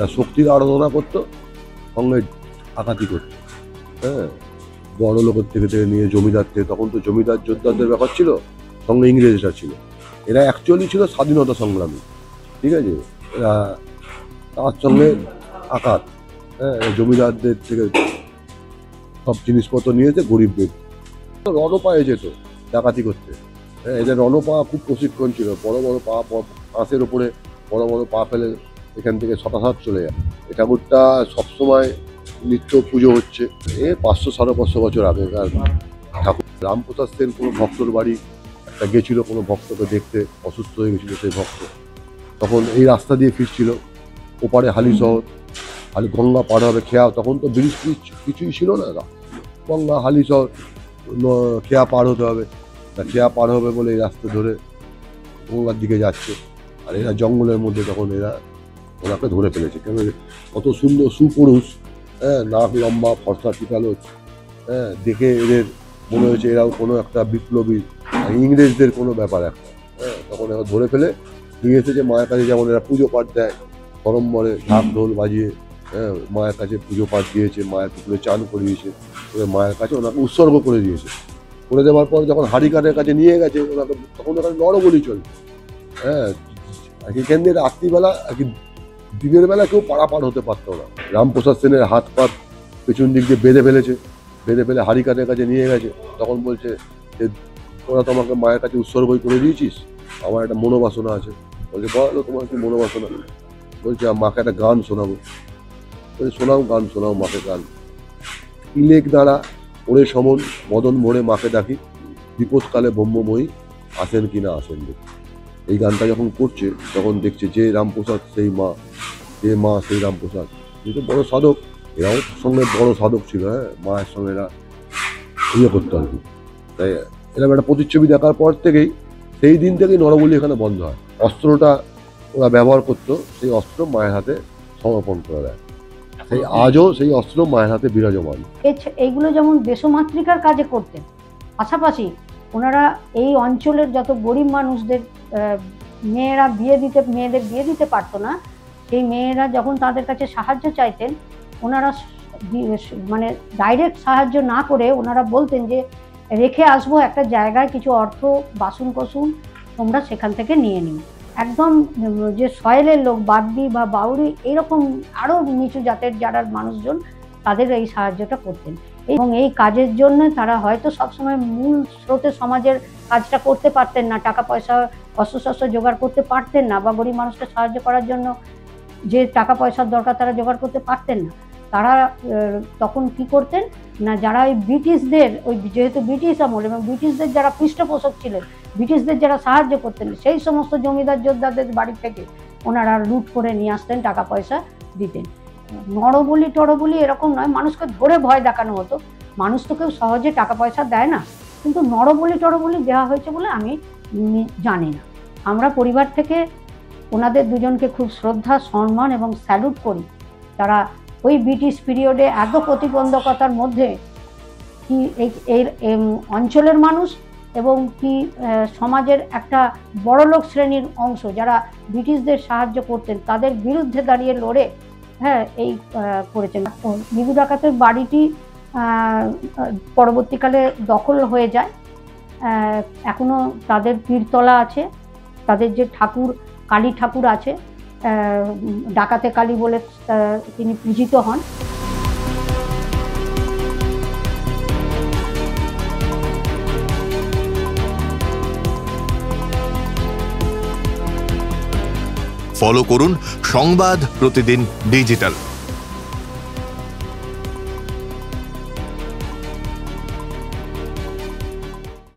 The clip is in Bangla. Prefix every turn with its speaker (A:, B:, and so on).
A: এরা শক্তির আরাধনা করতো, সঙ্গে ডাকাতি করতো। হ্যাঁ, বড় লোকের থেকে নিয়ে জমিদার থেকে, তখন তো জমিদার যোদ্ধাদের ব্যাপার ছিল, সঙ্গে ইংরেজরা ছিল। এরা অ্যাকচুয়ালি ছিল স্বাধীনতা সংগ্রামী, ঠিক আছে। এরা তার সঙ্গে আঘাত, হ্যাঁ, জমিদারদের থেকে সব জিনিসপত্র নিয়েছে, গরিবদের রণপায়ে যেত ডাকাতি করতে। হ্যাঁ, এদের রণপা খুব প্রশিক্ষণ ছিল, বড় বড় পা, পাঁচের ওপরে বড় বড় পা ফেলে এখান থেকে শতাশাত চলে যায়। এই ঠাকুরটা সবসময় নিত্য পুজো হচ্ছে। 500-550 বছর আগেকার ঠাকুর। রামপ্রসাদ সেন কোনো ভক্তর বাড়ি একটা গেছিল, কোনো ভক্তকে দেখতে, অসুস্থ হয়ে গেছিলো সেই ভক্ত। তখন এই রাস্তা দিয়ে ফিরছিল, ওপারে হালিশহর, গঙ্গা পার হবে খেয়া, তখন তো ব্রিজ কিছুই ছিল না, গঙ্গা হালিশহর খেয়া পার হতে হবে। তা খেয়া পার হবে বলে এই রাস্তা ধরে গঙ্গার দিকে যাচ্ছে, আর এরা জঙ্গলের মধ্যে তখন এরা ওনাকে ধরে ফেলেছে। কেন, কত সুন্দর সুপুরুষ, হ্যাঁ, নাক লম্বা, ফর্সা টিকালো, হ্যাঁ, দেখে এদের মনে হয়েছে এরাও কোনো একটা বিপ্লবী, ইংরেজদের কোনো ব্যাপার একটা। হ্যাঁ, তখন এরা ধরে ফেলে নিয়ে এসেছে মায়ের কাছে। যেমন এরা পুজো পাঠ দেয় সরম্বরে, ঢাক ঢোল বাজিয়ে, হ্যাঁ, মায়ের কাছে পুজো পাঠ দিয়েছে, মায়ের পুকুরে চান করিয়েছে, মায়ের কাছে ওনাকে উৎসর্গ করে দিয়েছে। করে দেওয়ার পর যখন হারিকানের কাছে নিয়ে গেছে ওনাকে, তখন ওখানে নরবলি চলছে। হ্যাঁ, এখান দিয়ে রাত্রিবেলা, দিনের বেলা কেউ পারাপার হতে পারতো না। রামপ্রসাদ সেনের হাত পা পেছন দিক দিয়ে বেঁধে ফেলেছে, বেঁধে ফেলে হারিকানের কাছে নিয়ে গেছে। তখন বলছে যে তোরা তোমাকে মায়ের কাছে উৎসর্গই করে দিয়েছিস, আমার একটা মনোবাসনা আছে। বলছে বলো তোমার কি মনোবাসনা? বলছে মাকে একটা গান শোনাবো। বলছে শোনাও, গান শোনাও মাকে গান। ইলেক দ্বারা ওরে সমন মদন মোড়ে মাকে ডাকি, বিপদকালে ব্রহ্মময়ী আসেন কিনা আসেন দেখি। এই গানটা যখন করছে তখন দেখছে যে রামপ্রসাদ সেই মা, যে মা সেই রামপ্রসাদ। যেহেতু বড় সাধক, এরাও সঙ্গে বড় সাধক ছিল। হ্যাঁ, মায়ের সঙ্গে এরা ইয়ে করতো আর কি। তাই এরকম একটা প্রতিচ্ছবি দেখার পর থেকেই, সেই দিন থেকেই নরবলি এখানে বন্ধ হয়। অস্ত্রটা ওরা ব্যবহার করতো, সেই অস্ত্র মায়ের হাতে সমর্পণ করে দেয়। সেই আজও সেই অস্ত্র মায়ের হাতে বিরাজমান।
B: এইগুলো যেমন দেশমাতৃকার কাজে করতেন, পাশাপাশি ওনারা এই অঞ্চলের যত গরিব মানুষদের মেয়েদের বিয়ে দিতে পারতো না, সেই মেয়েরা যখন তাদের কাছে সাহায্য চাইতেন, ওনারা মানে ডাইরেক্ট সাহায্য না করে ওনারা বলতেন যে রেখে আসবো একটা জায়গায় কিছু অর্থ, বাসন কোসন, তোমরা সেখান থেকে নিয়ে নিও। একদম যে সয়েলের লোক, বাগদি বা বাউরি, এইরকম আরও নিচু জাতের যারা মানুষজন, তাদের এই সাহায্যটা করতেন। এবং এই কাজের জন্য তারা হয়তো সবসময় মূল স্রোতে সমাজের কাজটা করতে পারতেন না, টাকা পয়সা অস্ত্রশস্ত্র জোগাড় করতে পারতেন না, বা গরিব মানুষকে সাহায্য করার জন্য যে টাকা পয়সার দরকার তারা জোগাড় করতে পারতেন না। তারা তখন কি করতেন না, যারা ওই ব্রিটিশদের, ওই যেহেতু ব্রিটিশ আমল এবং ব্রিটিশদের যারা পৃষ্ঠপোষক ছিলেন, ব্রিটিশদের যারা সাহায্য করতেন, সেই সমস্ত জমিদার যোদ্ধাদের বাড়ি থেকে ওনারা লুট করে নিয়ে আসতেন, টাকা পয়সা দিতেন। নরবলি টরবলি এরকম নয়, মানুষকে ধরে ভয় দেখানো হতো। মানুষ তো কেউ সহজে টাকা পয়সা দেয় না, কিন্তু নরবলি টরবলি দেওয়া হয়েছে বলে আমি জানি না। আমরা পরিবার থেকে ওনাদের দুজনকে খুব শ্রদ্ধা, সম্মান এবং স্যালুট করি। তারা ওই ব্রিটিশ পিরিয়ডে এত প্রতিবন্ধকতার মধ্যে কি এই অঞ্চলের মানুষ এবং কি সমাজের একটা বড়লোক শ্রেণীর অংশ যারা ব্রিটিশদের সাহায্য করতেন, তাদের বিরুদ্ধে দাঁড়িয়ে লড়ে, হ্যাঁ, এই করেছেন। বিদু ডাকাতের বাড়িটি পরবর্তীকালে দখল হয়ে যায়। এখনো তাদের পীরতলা আছে, তাদের যে ঠাকুর, কালী ঠাকুর আছে, ডাকাতে কালী বলে তিনি পূজিত হন।
C: ফলো করুন সংবাদ প্রতিদিন ডিজিটাল।